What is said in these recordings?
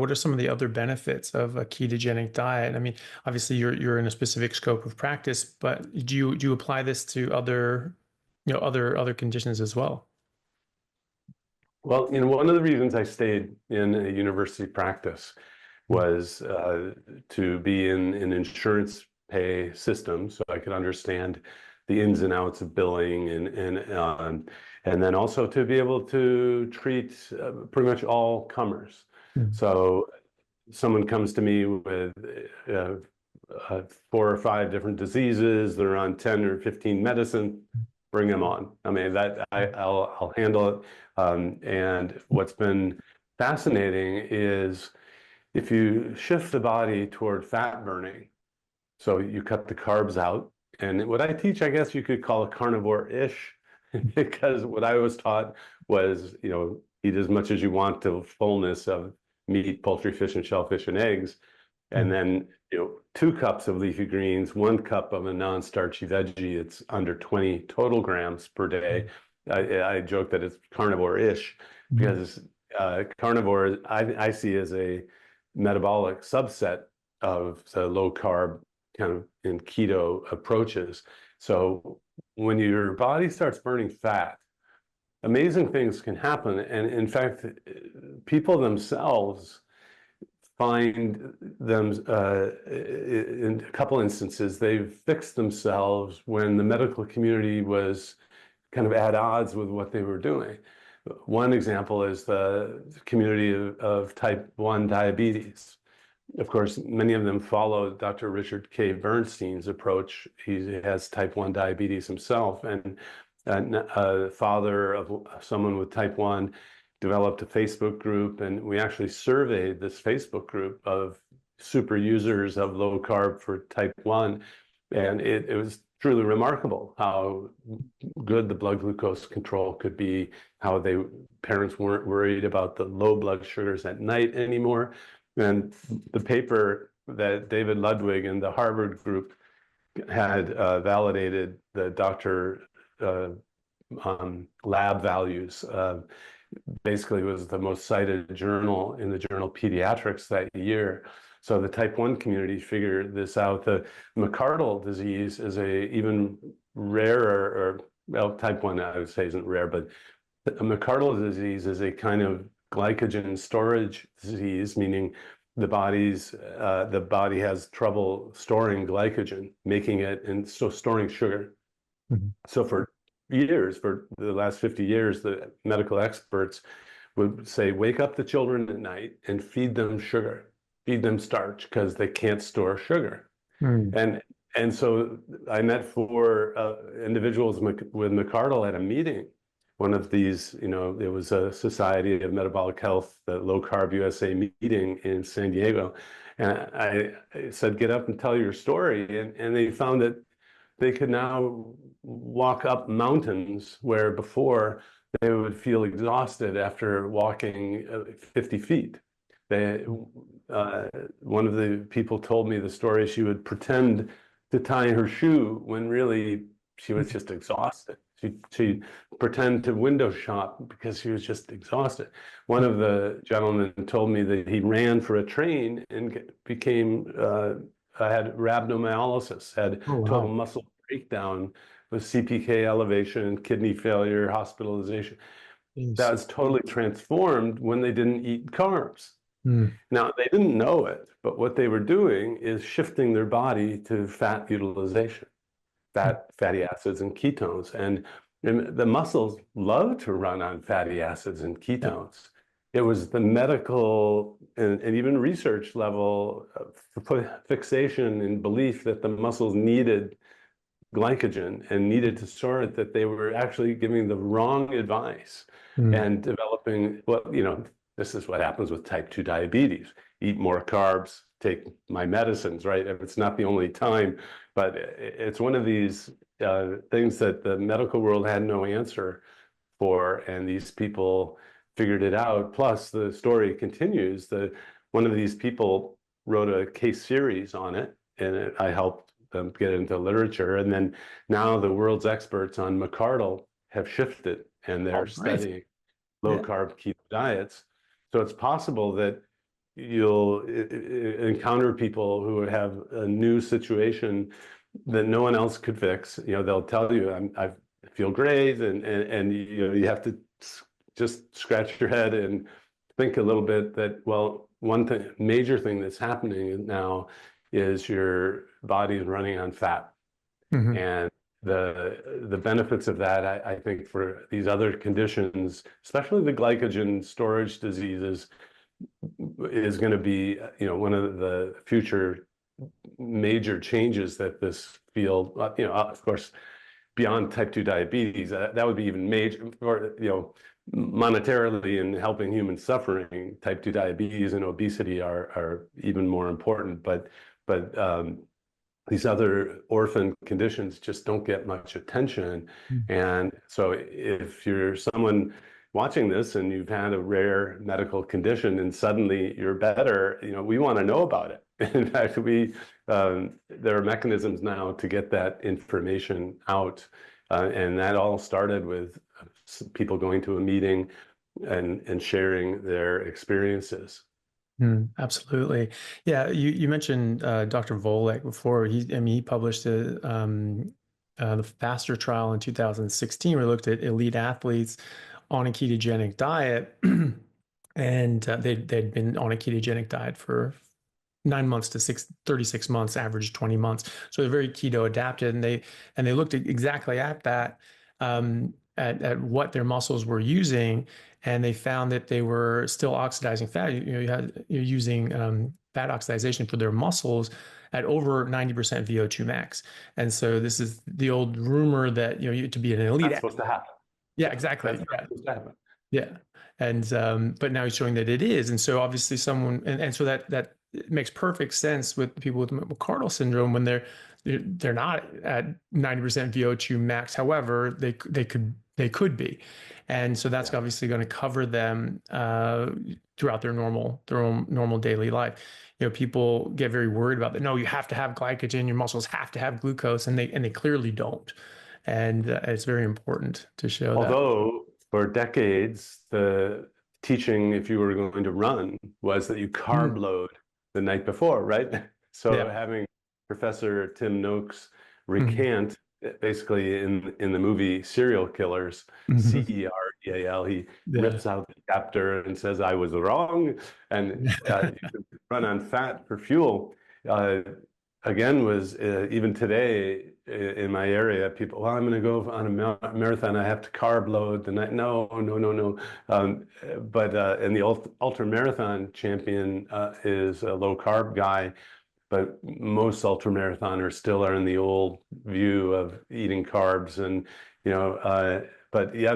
what are some of the other benefits of a ketogenic diet? I mean, obviously you're in a specific scope of practice, but do you apply this to other, other conditions as well? Well, one of the reasons I stayed in a university practice was to be in an insurance pay system, so I could understand the ins and outs of billing, and then also to be able to treat pretty much all comers. Mm. So someone comes to me with 4 or 5 different diseases, they're on 10 or 15 medicine, bring them on. I mean, I'll handle it. And what's been fascinating is if you shift the body toward fat burning, so you cut the carbs out, and what I teach, I guess you could call it carnivore-ish, because what I was taught was, eat as much as you want to fullness of meat, poultry, fish, and shellfish, and eggs, and then 2 cups of leafy greens, 1 cup of a non-starchy veggie. It's under 20 total grams per day. I joke that it's carnivore-ish because carnivore I see as a metabolic subset of the low carb kind of in keto approaches. So when your body starts burning fat, amazing things can happen. And in fact, people themselves find them, in a couple instances, they've fixed themselves when the medical community was kind of at odds with what they were doing. One example is the community of type 1 diabetes. Of course, many of them follow Dr. Richard K. Bernstein's approach. He has type 1 diabetes himself, and a father of someone with type 1 developed a Facebook group, and we actually surveyed this Facebook group of super users of low carb for type 1, and it was truly remarkable how good the blood glucose control could be, how parents weren't worried about the low blood sugars at night anymore. And the paper that David Ludwig and the Harvard group had validated the doctor lab values. Basically, it was the most cited journal in the journal Pediatrics that year. So the type 1 community figured this out. The McArdle disease is a even rarer, or well, type 1 I would say isn't rare, but McArdle disease is a kind of glycogen storage disease, meaning the body has trouble storing glycogen, making it, and so storing sugar. So for years, for the last 50 years, the medical experts would say, wake up the children at night and feed them sugar, feed them starch, because they can't store sugar. And so I met 4 individuals with McArdle at a meeting. One of these, it was a Society of Metabolic Health, the Low Carb USA meeting in San Diego. And I said, get up and tell your story. And they found that they could now walk up mountains where before they would feel exhausted after walking 50 feet. One of the people told me the story, she would pretend to tie her shoe when really she was just exhausted. She'd pretend to window shop because she was just exhausted. One of the gentlemen told me that he ran for a train and had rhabdomyolysis, had total muscle breakdown with CPK elevation, kidney failure, hospitalization. That was totally transformed when they didn't eat carbs. Now, they didn't know it, but what they were doing is shifting their body to fat utilization, fatty acids and ketones. And the muscles love to run on fatty acids and ketones. It was the medical and even research level fixation and belief that the muscles needed glycogen and needed to store it, that they were actually giving the wrong advice and developing, this is what happens with type 2 diabetes. Eat more carbs, take my medicines, right? It's not the only time, but it's one of these things that the medical world had no answer for, and these people figured it out. Plus, the story continues. One of these people wrote a case series on it, and I helped them get into literature. And then now the world's experts on McArdle have shifted, and they're studying low-carb keto diets. So it's possible that you'll encounter people who have a new situation that no one else could fix. You know, they'll tell you, I feel great, and you know, you have to just scratch your head and think a little bit that, well, one thing, major thing that's happening now is your body is running on fat. Hmm. And the benefits of that, I think, for these other conditions, especially the glycogen storage diseases, is going to be, you know, one of the future major changes that this field, you know, of course, beyond type 2 diabetes, that would be even major, or, you know, monetarily in helping human suffering. Type 2 diabetes and obesity are even more important, but these other orphan conditions just don't get much attention. And so if you're someone watching this and you've had a rare medical condition and suddenly you're better, you know, we want to know about it. In fact, there are mechanisms now to get that information out. And that all started with people going to a meeting and sharing their experiences. Absolutely. Yeah, you mentioned Dr. Volek before. I mean, he published the FASTER trial in 2016, where he looked at elite athletes on a ketogenic diet, and they'd been on a ketogenic diet for 9 months to 36 months, average 20 months. So they're very keto adapted, and they looked at exactly at that, at what their muscles were using, and they found that they were still oxidizing fat. You're using fat oxidation for their muscles at over 90% VO2 max. And so this is the old rumor that to be an elite. That's supposed to happen. Yeah, exactly. That's Yeah. supposed to happen. Yeah. And but now he's showing that it is. And so obviously and so that it makes perfect sense with people with McArdle syndrome when they're not at 90% VO2 max. However, they could be. And so that's obviously going to cover them throughout their normal daily life. People get very worried about that. No, you have to have glycogen, your muscles have to have glucose, and they clearly don't. And it's very important to show that. Although for decades, the teaching, if you were going to run, was that you carb load the night before, right? So Yeah. having Professor Tim Noakes Mhm. recant, basically in the movie Serial Killers, Mhm. Cereal, he Yeah. rips out the chapter and says, I was wrong, and you could run on fat for fuel. Uh, Again, was even today in my area, people, well, I'm going to go on a marathon. I have to carb load the night. No, no, no, no. And the ultra marathon champion is a low carb guy, but most ultra marathoners still are in the old view of eating carbs, and but yeah,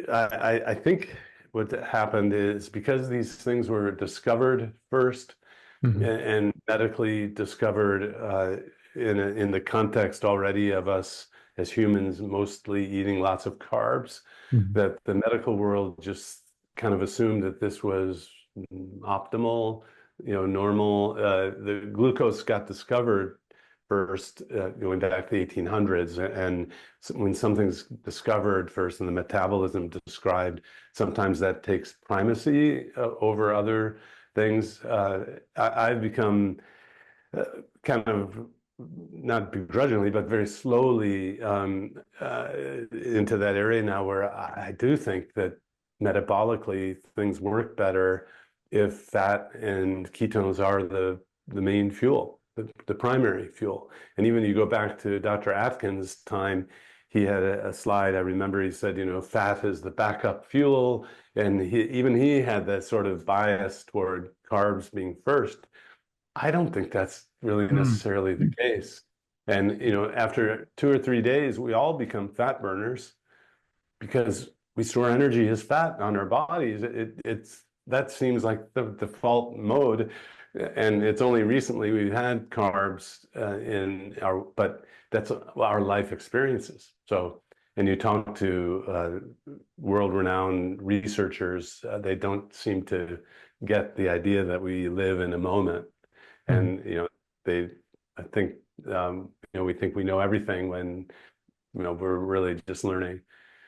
I think what happened is because these things were discovered first Mhm. and medically discovered in the context already of us as humans mostly eating lots of carbs, Mhm. that the medical world just kind of assumed that this was optimal, normal. The glucose got discovered first, going back to the 1800s, and when something's discovered first and the metabolism described, sometimes that takes primacy over other things. I've become kind of not begrudgingly, but very slowly into that area now, where I do think that metabolically things work better if fat and ketones are the main fuel, the primary fuel. And even you go back to Dr. Atkins' time, he had a slide. I remember he said, fat is the backup fuel. And even he had that sort of bias toward carbs being first. I don't think that's really necessarily the case. And, after 2 or 3 days, we all become fat burners because we store energy as fat on our bodies. That seems like the default mode. And it's only recently we've had carbs but that's our life experiences. So, and you talk to world-renowned researchers, they don't seem to get the idea that we live in a moment. Mhm. And, they, I think, we think we know everything when, we're really just learning.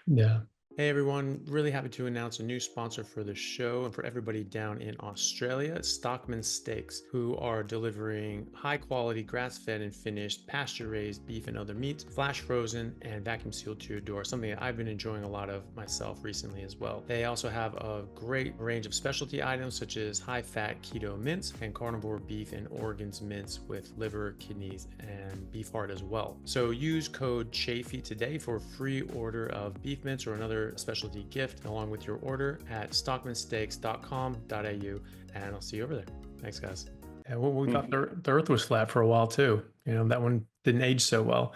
Yeah. Hey everyone, really happy to announce a new sponsor for the show and for everybody down in Australia. It's Stockman Steaks, who are delivering high quality grass fed and finished pasture raised beef and other meats, flash frozen and vacuum sealed to your door, something that I've been enjoying a lot of myself recently as well. They also have a great range of specialty items such as high fat keto mince and carnivore beef and organs mince with liver, kidneys, and beef heart as well. So use code Chaffee today for a free order of beef mince or another specialty gift along with your order at stockmansteaks.com.au, and I'll see you over there. Thanks, guys. Yeah, well, we thought the Earth was flat for a while too. That one didn't age so well,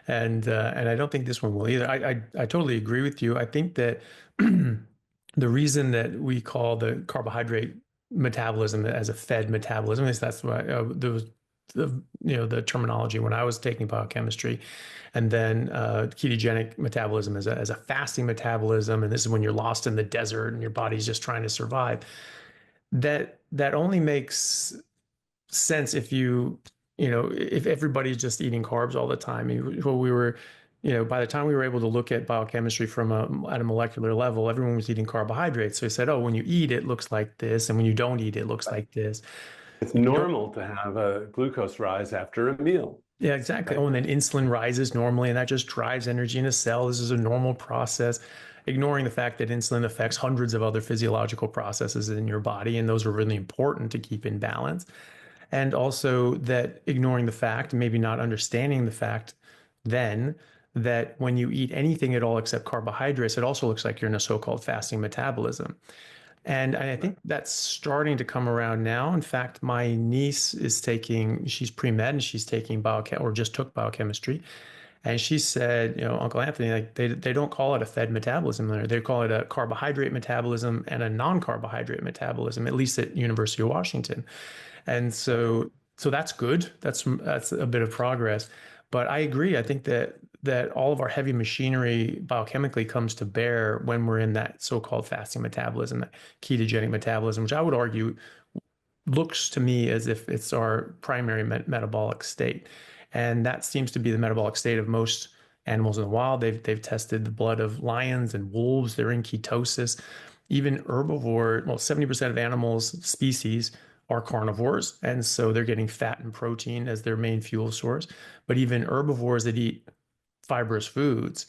and I don't think this one will either. I totally agree with you. I think that the reason that we call the carbohydrate metabolism as a fed metabolism is that's why there was the terminology when I was taking biochemistry, and then ketogenic metabolism as a fasting metabolism, and this is when you're lost in the desert and your body's just trying to survive. That only makes sense if everybody's just eating carbs all the time. By the time we were able to look at biochemistry at a molecular level, everyone was eating carbohydrates. So he said, oh, when you eat, it looks like this, and when you don't eat, it looks like this. It's normal to have a glucose rise after a meal. Yeah, exactly. Right? Oh, and then insulin rises normally, and that just drives energy in a cell. This is a normal process, ignoring the fact that insulin affects hundreds of other physiological processes in your body, and those are really important to keep in balance. And also that ignoring the fact, maybe not understanding the fact then that when you eat anything at all except carbohydrates, it also looks like you're in a so-called fasting metabolism. And I think that's starting to come around now. In fact, my niece she's pre-med and she's taking or just took biochemistry. And she said, Uncle Anthony, like they don't call it a fed metabolism. They call it a carbohydrate metabolism and a non-carbohydrate metabolism, at least at University of Washington. And so that's good. That's a bit of progress. But I agree. I think that all of our heavy machinery biochemically comes to bear when we're in that so-called fasting metabolism, that ketogenic metabolism, which I would argue looks to me as if it's our primary metabolic state. And that seems to be the metabolic state of most animals in the wild. They've tested the blood of lions and wolves. They're in ketosis. Even 70% of animals species are carnivores. And so they're getting fat and protein as their main fuel source. But even herbivores that eat fibrous foods,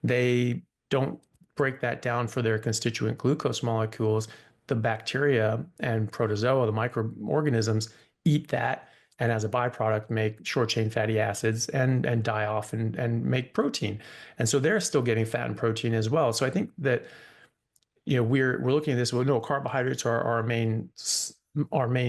they don't break that down for their constituent glucose molecules. The bacteria and protozoa, the microorganisms, eat that and as a byproduct make short chain fatty acids and die off and make protein. And so they're still getting fat and protein as well. So I think that we're looking at this. Well, no, carbohydrates are our main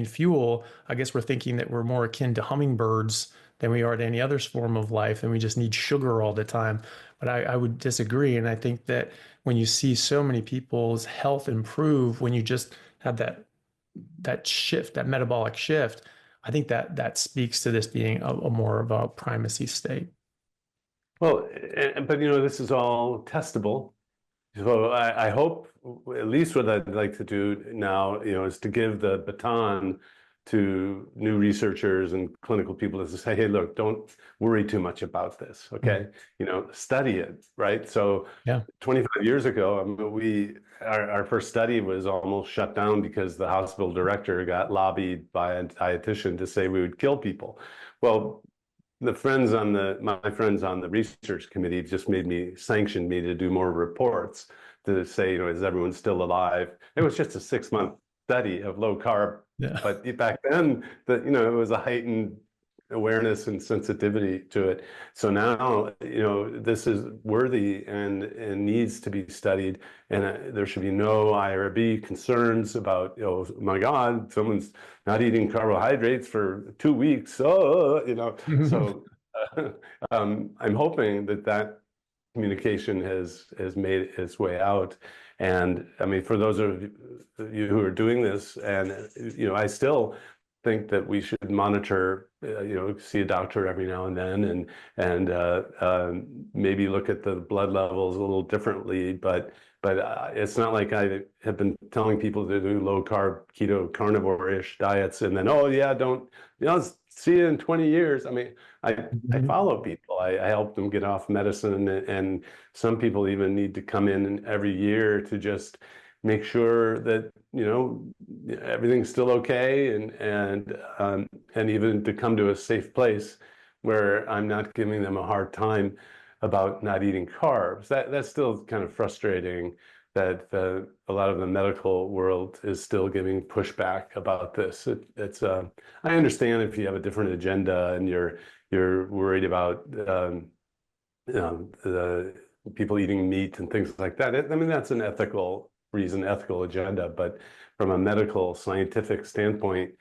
fuel. I guess we're thinking that we're more akin to hummingbirds than we are to any other form of life, and we just need sugar all the time. But I would disagree, and I think that when you see so many people's health improve when you just have that shift, that metabolic shift, I think that speaks to this being a more of a primacy state. Well, but this is all testable. So I hope at least what I'd like to do now, is to give the baton to new researchers and clinical people is to say, hey, look, don't worry too much about this. Okay. Study it. Right. So Yeah. 25 years ago, our first study was almost shut down because the hospital director got lobbied by a dietitian to say we would kill people. Well, my friends on the research committee just sanctioned me to do more reports to say, is everyone still alive? It was just a 6-month study of low carb. Yeah. But back then, it was a heightened awareness and sensitivity to it. So now, this is worthy and needs to be studied. And there should be no IRB concerns about, oh my God, someone's not eating carbohydrates for 2 weeks. So, so I'm hoping that communication has made its way out. And I mean, for those of you who are doing this, and I still think that we should monitor, see a doctor every now and then, and maybe look at the blood levels a little differently. But but it's not like I have been telling people to do low carb, keto, carnivore-ish diets, and then, oh yeah, don't, see you in 20 years. I mean, I Mhm. follow people. I help them get off medicine, and some people even need to come in every year to just make sure that, everything's still okay, and even to come to a safe place where I'm not giving them a hard time about not eating carbs. That's still kind of frustrating that a lot of the medical world is still giving pushback about this. I understand if you have a different agenda and you're worried about the people eating meat and things like that. I mean, that's an ethical reason, ethical agenda, but from a medical scientific standpoint,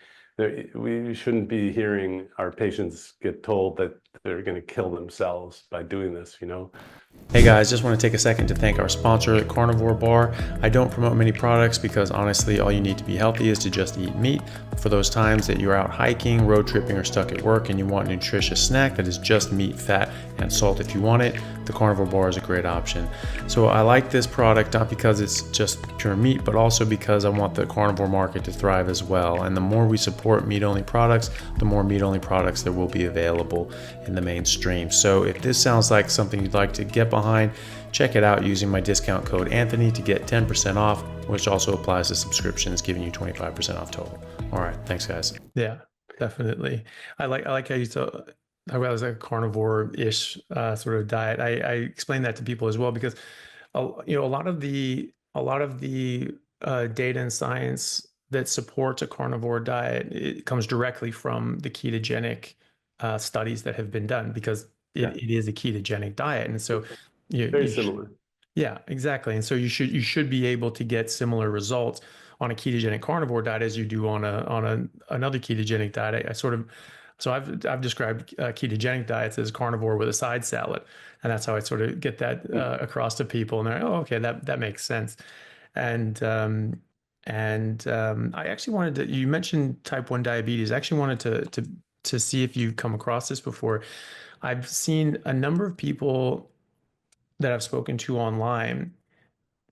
we shouldn't be hearing our patients get told that they're going to kill themselves by doing this, Hey guys, just want to take a second to thank our sponsor, Carnivore Bar. I don't promote many products because honestly, all you need to be healthy is to just eat meat. For those times that you're out hiking, road tripping, or stuck at work and you want a nutritious snack that is just meat, fat, and salt if you want it, the Carnivore Bar is a great option. So I like this product not because it's just pure meat, but also because I want the carnivore market to thrive as well. And the more we support meat-only products, the more meat-only products there will be available in the mainstream. So if this sounds like something you'd like to get behind, check it out using my discount code Anthony to get 10% off, which also applies to subscriptions, giving you 25% off total. All right, thanks guys. Yeah, definitely. I like how you talk about it as a carnivore-ish sort of diet. I explain that to people as well because a lot of the data and science that supports a carnivore diet, it comes directly from the ketogenic studies that have been done because Yeah, it is a ketogenic diet, and so you, very you sh similar. yeah, exactly. And so you should be able to get similar results on a ketogenic carnivore diet as you do on another ketogenic diet. I've described ketogenic diets as carnivore with a side salad, and that's how I sort of get that across to people. And they're like, oh, okay, that makes sense. And I actually wanted to. You mentioned type 1 diabetes. I actually wanted to see if you've come across this before. I've seen a number of people that I've spoken to online,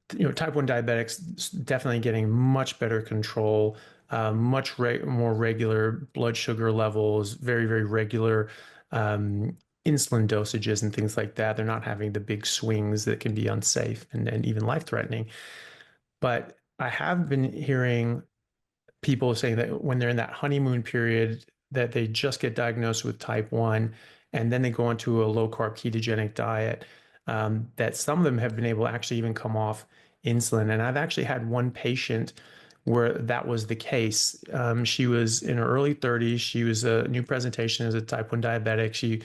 type 1 diabetics definitely getting much better control, more regular blood sugar levels, very, very regular um, insulin dosages and things like that. They're not having the big swings that can be unsafe and even life-threatening. But I have been hearing people saying that when they're in that honeymoon period, that they just get diagnosed with type 1 and then they go into a low carb ketogenic diet, that some of them have been able to actually even come off insulin. And I've actually had one patient where that was the case. She was in her early 30s. She was a new presentation as a type 1 diabetic. She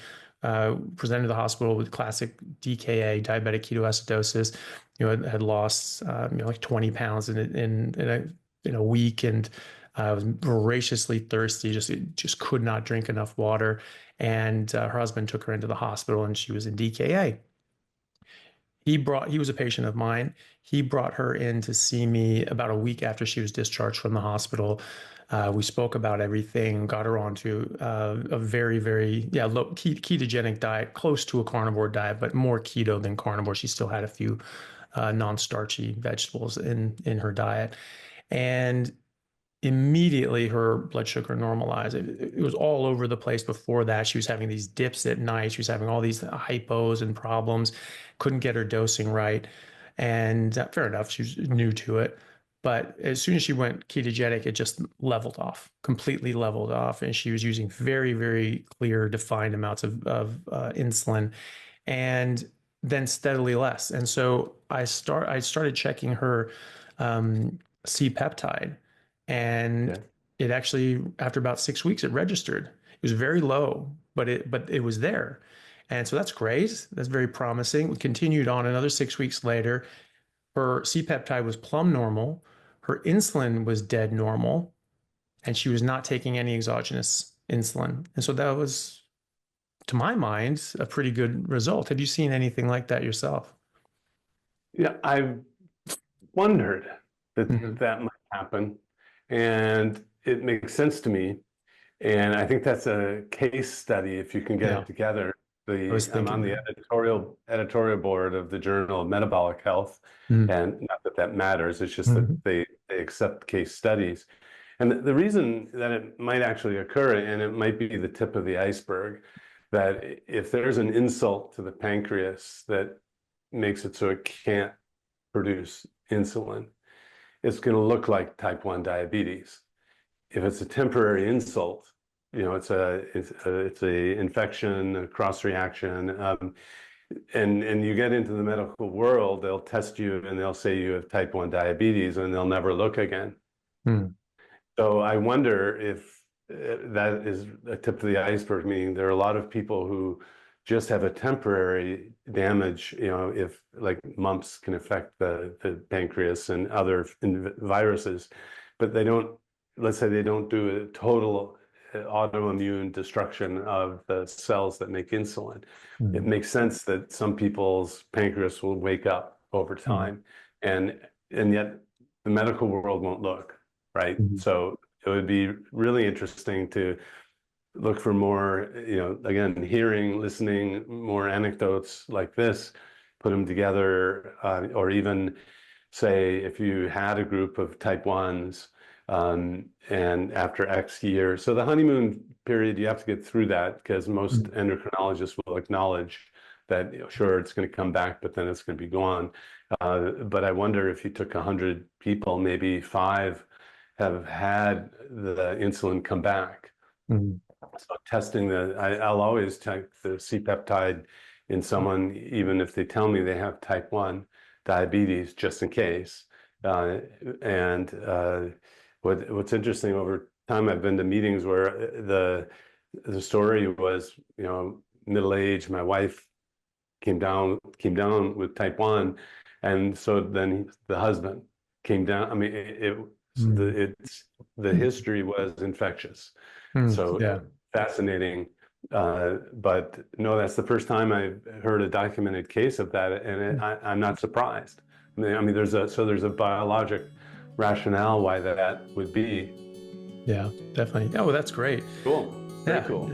presented to the hospital with classic DKA, diabetic ketoacidosis. Had lost like 20 pounds in a week, and was voraciously thirsty. Just could not drink enough water. And her husband took her into the hospital, and she was in DKA. He was a patient of mine. He brought her in to see me about a week after she was discharged from the hospital. We spoke about everything, got her onto a very, very, low ketogenic diet, close to a carnivore diet, but more keto than carnivore. She still had a few non-starchy vegetables in her diet. And immediately her blood sugar normalized. It was all over the place before that. She was having these dips at night. She was having all these hypos and problems, couldn't get her dosing right. And fair enough, she was new to it. But as soon as she went ketogenic, it just leveled off, completely leveled off. And she was using very, very clear, defined amounts of insulin and then steadily less. And so I started checking her C-peptide, and Yeah. it actually, after about 6 weeks, it registered. It was very low, but it was there. And so that's great. That's very promising. We continued on another 6 weeks later. Her C-peptide was plumb normal. Her insulin was dead normal, and she was not taking any exogenous insulin. And so that was, to my mind, a pretty good result. Have you seen anything like that yourself? Yeah, I've wondered that Mhm. that might happen, and it makes sense to me. And I think that's a case study if you can get Yeah. it together. I was I'm thinking on the that. editorial board of the Journal of Metabolic Health, Mm, and not that that matters. It's just that mhm, they accept case studies, and the reason that it might actually occur, and it might be the tip of the iceberg, that if there's an insult to the pancreas that makes it so it can't produce insulin, it's going to look like type 1 diabetes. If it's a temporary insult, it's a infection, a cross reaction, and you get into the medical world, they'll test you and they'll say you have type 1 diabetes, and they'll never look again. mm, So I wonder if that is a tip of the iceberg, meaning there are a lot of people who just have a temporary damage, if like mumps can affect the pancreas and other viruses, but they don't, let's say they don't do a total autoimmune destruction of the cells that make insulin. It mm, makes sense that some people's pancreas will wake up over mm, time, and yet the medical world won't look, right? mm, So it would be really interesting to look for more, again, hearing, listening, more anecdotes like this, put them together, or even say if you had a group of type 1s, and after X years, so the honeymoon period, you have to get through that because most mm, endocrinologists will acknowledge that, sure, it's going to come back, but then it's going to be gone. But I wonder if you took 100 people, maybe five have had the insulin come back. mm, So testing I'll always check the C-peptide in someone, even if they tell me they have type 1 diabetes, just in case. And what's interesting, over time, I've been to meetings where the story was, middle age, my wife came down with type 1, and so then the husband came down. I mean, mm, the history was infectious. So yeah. fascinating. But no, that's the first time I've heard a documented case of that, and I'm not surprised. There's a biologic rationale why that would be. Yeah, definitely. Oh, well, that's great. Cool. Very Yeah. cool.